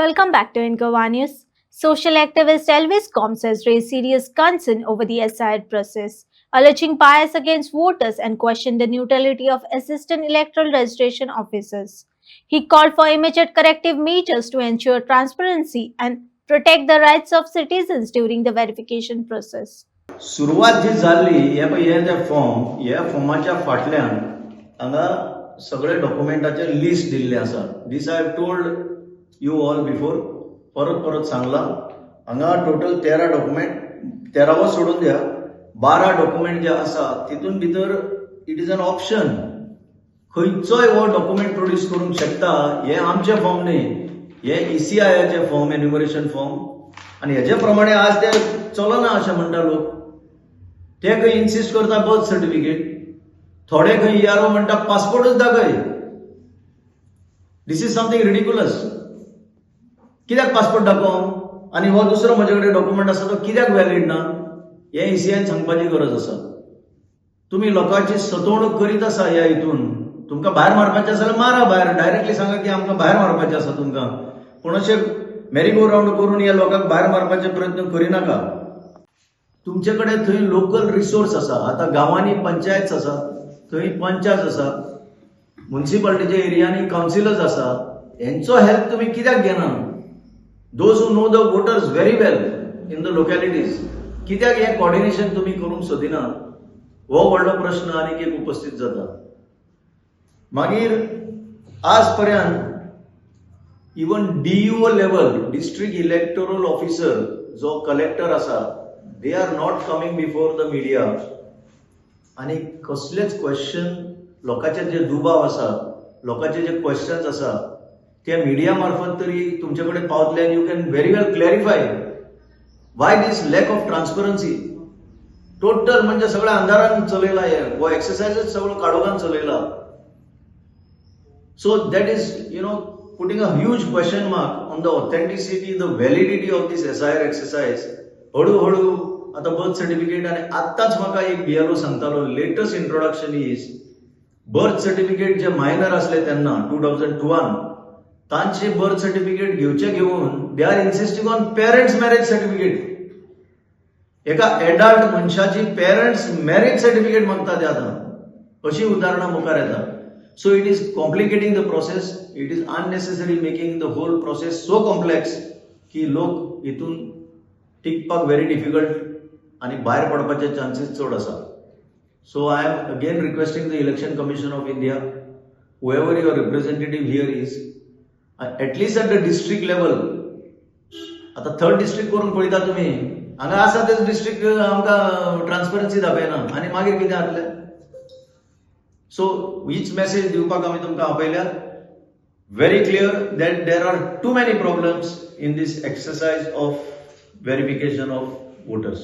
welcome back to Incowa News. Social activist Elvis Combs has raised serious concern over the SIR process, alleging bias against voters and questioned the neutrality of assistant electoral registration officers. He called for immediate corrective measures to ensure transparency and protect the rights of citizens during the verification process. सुरुवात जी जाल्ली हे जे form ह्या फॉर्माच्या फाटल्यान हांगा सगळे डॉक्युमेंटाचे list दिल्ले आसा. This I have told you all before, परत परत सांगला. हांगा टोटल 13 डॉक्युमेंट, 13वो सोडून द्या, 12 डॉक्युमेंट जे आसा तितून भितर इट इज एन ऑप्शन. खंयचोय हो डॉक्युमेंट प्रोड्यूस करूंक शकता. हे आमचे फॉर्म न्ही, हे ECIचे फॉर्म, एन्युमरेशन फॉर्म, आणि हेजे प्रमाणे आज ते चलना अशें म्हणटा लोक. ते खंय इन्सिस्ट करता बर्थ सर्टिफिकेट, थोडे खंय ERO म्हणटा पासपोर्टच दाखय. दिस इज समथिंग रिडिक्युलस. कित्याक पासपोर्ट दाखोवंक आनी हो दुसरो म्हजे कडेन डॉक्युमेंट आसा तो कित्याक वॅलीड ना, हे ECIन सांगपाची गरज आसा. तुम्ही लोकांची सतवणूक करीत आसा ह्या हितून. तुमकां भायर मारपाचें आसा जाल्यार मारा भायर, डायरेक्टली सांगा की आमकां भायर मारपाचें आसा तुमकां. पूण अशें मेरी गो रावंड करून ह्या लोकांक भायर मारपाचे प्रयत्न करिनाका. तुमचे कडेन थंय लोकल रिसोर्स आसा. आता गांवांनी पंचायत आसा, थंय पंचायत आसा, म्युनिसिपालिटीच्या एरियांनी कावन्सिलर्स आसा. हेंचो हेल्प तुम्ही कित्याक घेना? Those who know the voters very well in the localities, कित्याक हे कॉर्डिनेशन तुम्ही करूंक सोदिना? हो व्हडलो प्रश्न आनीक एक उपस्थित जाता. मागीर आज पर्यंत even DUO level, district electoral officer, जो कलेक्टर आसा, they are not coming before the media. आणि कसलेच क्वेश्चन, लोकांचे जे दुबाव आसा, लोकांचे जे क्वेश्चन्स आसा, ते मिडिया मार्फत तरी तुमचे कडेन पावतले. You can very well clarify why this lack of transparency. Total म्हणजे सगळं अंधारान चलयला. हो एक्सरसाइजच सगळं काळोखान चलयला. So that is putting a huge question mark on the authenticity, the validity of this SIR exercise. हळूहळू आता बर्थ सर्टिफिकेट, आणि आत्ताच म्हाका एक BLO सांगतालो, latest introduction is birth certificate जे मायनर असले त्यांना 2001 तांचे बर्थ सर्टिफिकेट घेऊन they are insisting on parents marriage certificate. एका एडल्ट मनशाची पेरेंट्स मॅरेज सर्टिफिकेट मागता ते आता. अशी उदाहरणं मुखार येतात. So it is complicating the process. It is unnecessary making the whole process so complex की लोक इथून टिकपाक व्हेरी डिफिकल्ट आणि भायर पडपाचे चान्सेस चड आसा. So I am again requesting the election commission of India, whoever your representative here is, at least at the district level. आता 3rd district करून पळयता तुम्ही, हांगा आसा तेच डिस्ट्रिक्ट आमकां ट्रान्सपरन्सी दाखयना, आणि मागीर कितें जातलें? सो हीच मेसेज दिवपाक आमी तुमकां आपयल्यात. Very clear that there are too many problems in these exercise of verification of voters.